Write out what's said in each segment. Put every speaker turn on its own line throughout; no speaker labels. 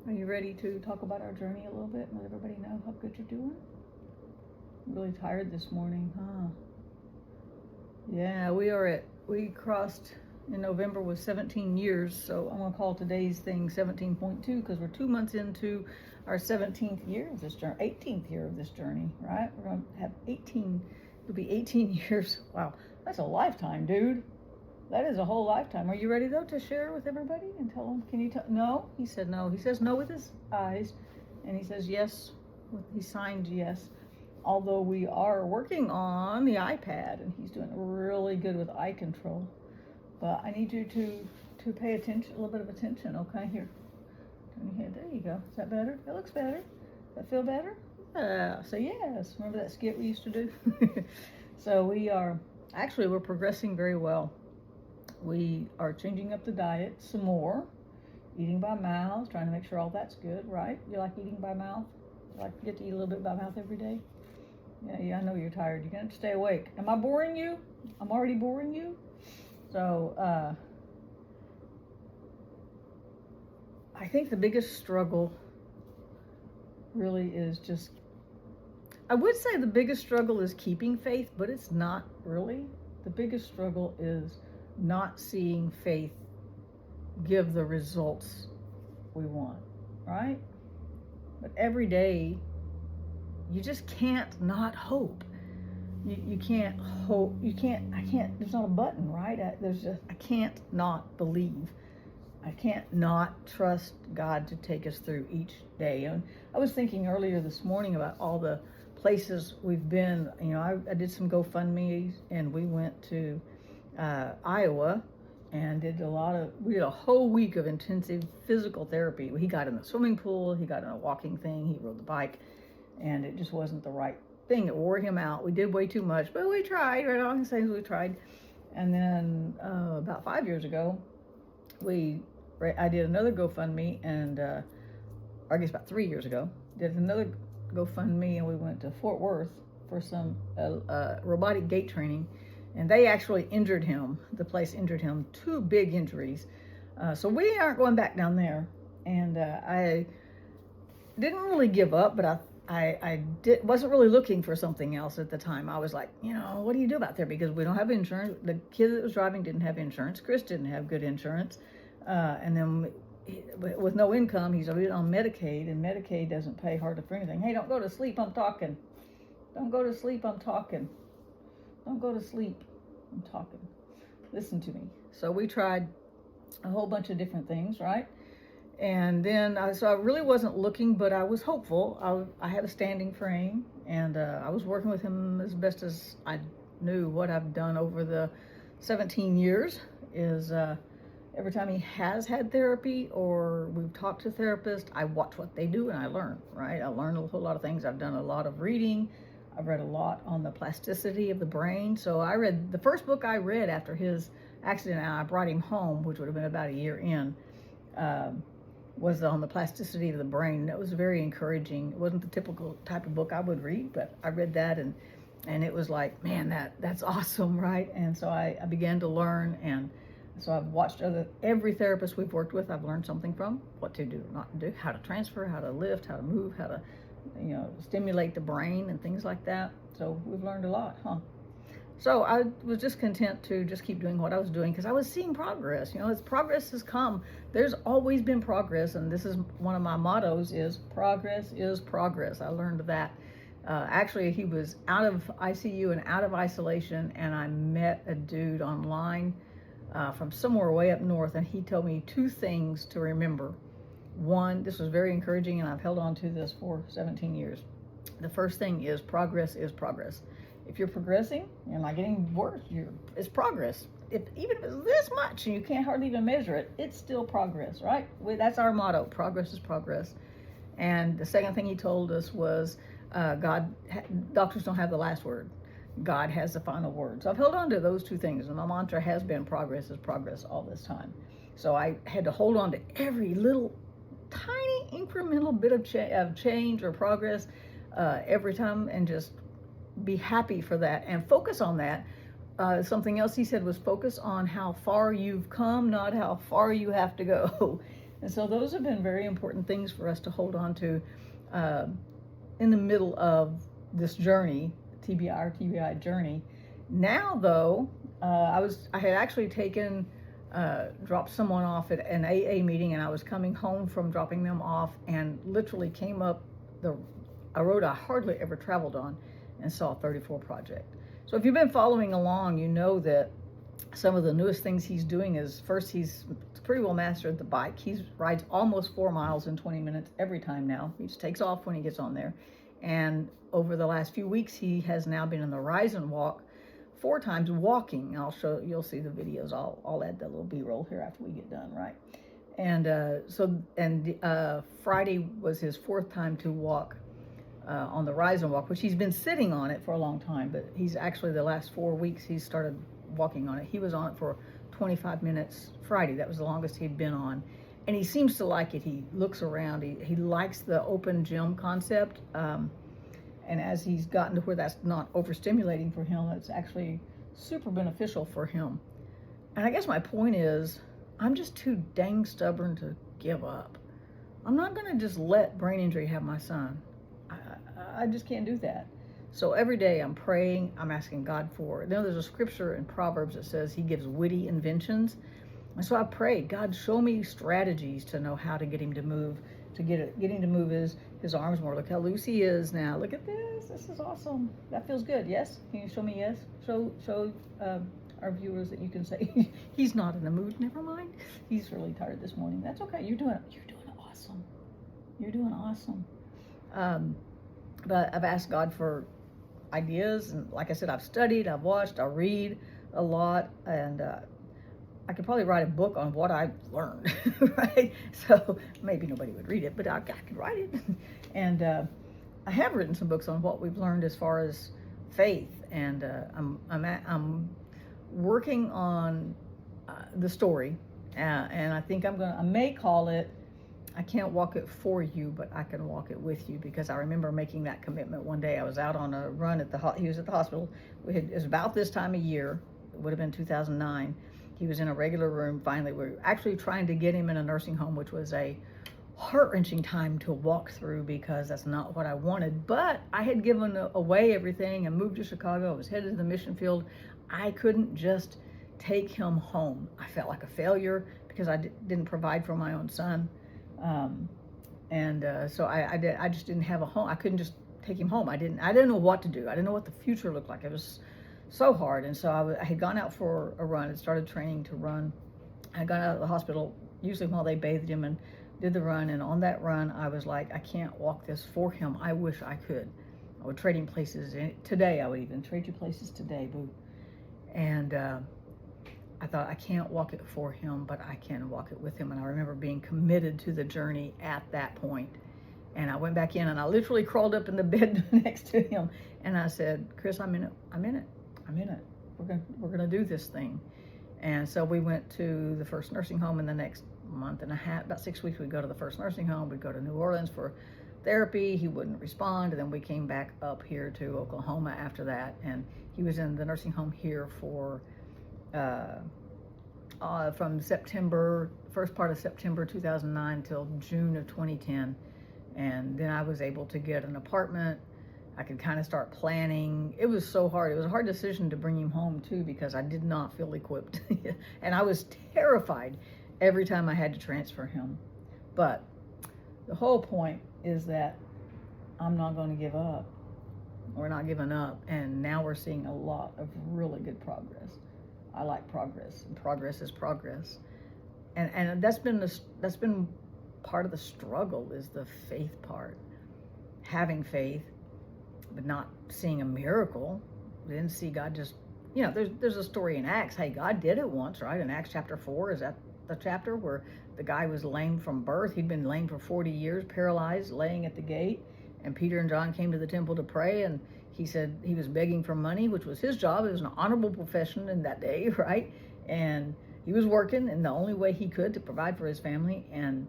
Are you ready to talk about our journey a little bit and let everybody know how good you're doing? I'm really tired this morning, huh? Yeah, we crossed in November was 17 years, so I'm going to call today's thing 17.2 because we're 2 months into our 17th year of this journey, 18th year of this journey, right? We're going to have 18, it'll be 18 years. Wow, that's a lifetime, dude. That is a whole lifetime. Are you ready, though, to share with everybody and tell them? Can you tell? No? He said no. He says no with his eyes, and he says yes. He signed yes. Although we are working on the iPad, and he's doing really good with eye control. But I need you to pay attention, a little bit of attention, okay? Here, turn your head. There you go. Is that better? That looks better. Does that feel better? Say yes. Remember that skit we used to do? So we're progressing very well. We are changing up the diet some more, eating by mouth, trying to make sure all that's good, right? You like eating by mouth? You like to get to eat a little bit by mouth every day? Yeah, I know you're tired. You're going to stay awake. Am I boring you? I'm already boring you? So, I think the biggest struggle really is just, I would say the biggest struggle is keeping faith, but it's not really. The biggest struggle is not seeing faith give the results we want, right? But every day, you just can't not hope. You can't hope, there's not a button, right? I can't not believe. I can't not trust God to take us through each day. And I was thinking earlier this morning about all the places we've been. You know, I did some GoFundMe, and we went to Iowa and we did a whole week of intensive physical therapy. He got in the swimming pool, he got in a walking thing, he rode the bike, and it just wasn't the right thing. It wore him out. We did way too much, but we tried, right? All the things we tried. And then about 5 years ago, I did another GoFundMe, and or I guess about 3 years ago, did another GoFundMe, and we went to Fort Worth for some robotic gait training. And they actually injured him. The place injured him, 2 big injuries. So we aren't going back down there. And I didn't really give up, but wasn't really looking for something else at the time. I was like, what do you do about there? Because we don't have insurance. The kid that was driving didn't have insurance. Chris didn't have good insurance. And then with no income, he's on Medicaid, and Medicaid doesn't pay hardly for anything. Hey, don't go to sleep, I'm talking. Don't go to sleep, I'm talking. Don't go to sleep, I'm talking. Listen to me. So we tried a whole bunch of different things, right? And then I really wasn't looking, but I was hopeful. I had a standing frame, and I was working with him as best as I knew. What I've done over the 17 years is every time he has had therapy or we've talked to therapists, I watch what they do and I learn, right? I learned a whole lot of things. I've done a lot of reading. I've read a lot on the plasticity of the brain. So I read the first book I read after his accident, and I brought him home, which would have been about a year in, was on the plasticity of the brain. That was very encouraging. It wasn't the typical type of book I would read, but I read that, and it was like, man, that's awesome, right? And so I began to learn, and so I've watched every therapist we've worked with. I've learned something from: what to do, not to do, how to transfer, how to lift, how to move, how to stimulate the brain and things like that. So we've learned a lot, huh? So I was just content to just keep doing what I was doing because I was seeing progress. As progress has come, there's always been progress, and this is one of my mottos: is progress is progress. I learned that. Actually, he was out of ICU and out of isolation, and I met a dude online from somewhere way up north, and he told me 2 things to remember. One, this was very encouraging, and I've held on to this for 17 years. The first thing is progress is progress. If you're progressing, you're not getting worse. It's progress. Even if it's this much and you can't hardly even measure it, it's still progress, right? That's our motto: progress is progress. And the second thing he told us was, doctors don't have the last word. God has the final word. So I've held on to those 2 things, and my mantra has been progress is progress all this time. So I had to hold on to every little tiny incremental bit of change or progress every time, and just be happy for that and focus on that. Something else he said was focus on how far you've come, not how far you have to go. And so those have been very important things for us to hold on to uh, in the middle of this journey, TBI Journey. Now, though, I had actually dropped someone off at an AA meeting, and I was coming home from dropping them off, and literally came up a road I hardly ever traveled on, and saw 34 Project. So if you've been following along, you know that some of the newest things he's doing is, first, he's pretty well mastered the bike. He rides almost 4 miles in 20 minutes every time now. He just takes off when he gets on there. And over the last few weeks, he has now been in the Rise and Walk 4 times walking. You'll see the videos. I'll add that little B-roll here after we get done, right? And Friday was his 4th time to walk on the Rise and Walk, which he's been sitting on it for a long time, but he's actually, the last 4 weeks, he's started walking on it. He was on it for 25 minutes Friday. That was the longest he'd been on. And he seems to like it. He looks around. He likes the open gym concept. And as he's gotten to where that's not overstimulating for him, it's actually super beneficial for him. And I guess my point is, I'm just too dang stubborn to give up. I'm not going to just let brain injury have my son. I just can't do that. So every day I'm praying, I'm asking God for it. There's a scripture in Proverbs that says he gives witty inventions. And so I prayed, God, show me strategies to know how to get him to move, get him to move his arms more. Look how loose he is now. Look at this. This is awesome. That feels good. Yes? Can you show me yes? Show our viewers that you can say, he's not in the mood. Never mind. He's really tired this morning. That's okay. You're doing awesome. You're doing awesome. But I've asked God for ideas, and like I said, I've studied, I've watched, I read a lot, and I could probably write a book on what I've learned, right? So maybe nobody would read it, but I could write it. And I have written some books on what we've learned as far as faith, and I'm working on the story, and I think I may call it, I can't walk it for you, but I can walk it with you, because I remember making that commitment one day. I was out on a run he was at the hospital. It was about this time of year. It would have been 2009. He was in a regular room. Finally, we were actually trying to get him in a nursing home, which was a heart-wrenching time to walk through, because that's not what I wanted. But I had given away everything and moved to Chicago. I was headed to the mission field. I couldn't just take him home. I felt like a failure because I didn't provide for my own son. So I just didn't have a home. I couldn't just take him home. I didn't know what to do. I didn't know what the future looked like. It was so hard. And so I had gone out for a run and started training to run. I got out of the hospital, usually while they bathed him, and did the run. And on that run, I was like, I can't walk this for him. I wish I could. I would trade him places. Today, I would even trade you places today, boo. And I thought, I can't walk it for him, but I can walk it with him. And I remember being committed to the journey at that point. And I went back in, and I literally crawled up in the bed next to him. And I said, Chris, I'm in it. We're gonna do this thing. And so we went to the first nursing home in the next month and a half, about 6 weeks. We'd go to the first nursing home. We'd go to New Orleans for therapy. He wouldn't respond. And then we came back up here to Oklahoma after that. And he was in the nursing home here for from first part of September 2009 till June of 2010. And then I was able to get an apartment. I could kind of start planning. It was so hard. It was a hard decision to bring him home too, because I did not feel equipped. And I was terrified every time I had to transfer him. But the whole point is that I'm not going to give up. We're not giving up. And now we're seeing a lot of really good progress. I like progress, and progress is progress. And that's been part of the struggle, is the faith part. Having faith, but not seeing a miracle. We didn't see God just, there's a story in Acts. Hey, God did it once, right? In Acts chapter 4, is that the chapter where the guy was lame from birth? He'd been lame for 40 years, paralyzed, laying at the gate. And Peter and John came to the temple to pray, and he said he was begging for money, which was his job. It was an honorable profession in that day, right? And he was working in the only way he could to provide for his family. And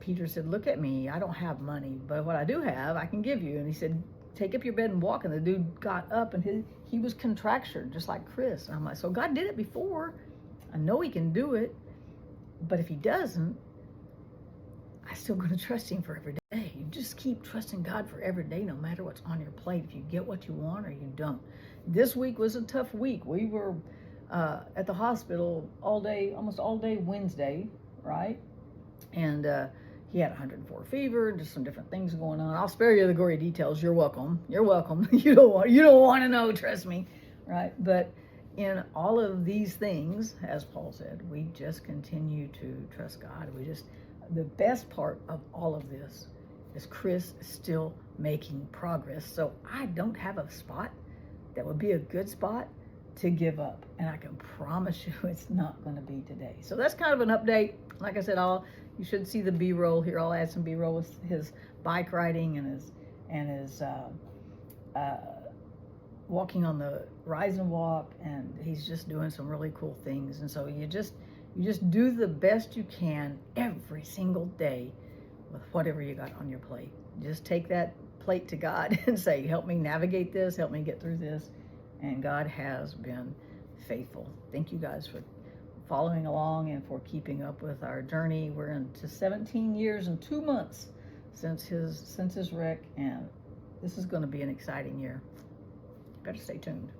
Peter said, look at me, I don't have money, but what I do have, I can give you. And he said, take up your bed and walk. And the dude got up, and he was contractured, just like Chris. And I'm like, so God did it before. I know he can do it. But if he doesn't, I'm still going to trust him for every day. You just keep trusting God for every day, no matter what's on your plate. If you get what you want or you don't. This week was a tough week. We were at the hospital all day, almost all day Wednesday, right? And he had 104 fever, just some different things going on. I'll spare you the gory details. You're welcome. You're welcome. You don't want to know. Trust me, right? But in all of these things, as Paul said, we just continue to trust God. The best part of all of this is Chris is still making progress. So I don't have a spot that would be a good spot to give up. And I can promise you it's not going to be today. So that's kind of an update. Like I said, you should see the B-roll here. I'll add some B-roll with his bike riding and his walking on the rise and walk, and he's just doing some really cool things. And so you just do the best you can every single day with whatever you got on your plate. Just take that plate to God and say, help me navigate this, help me get through this. And God has been faithful. Thank you guys for following along and for keeping up with our journey. We're into 17 years and 2 months since his wreck, and this is going to be an exciting year. Better stay tuned.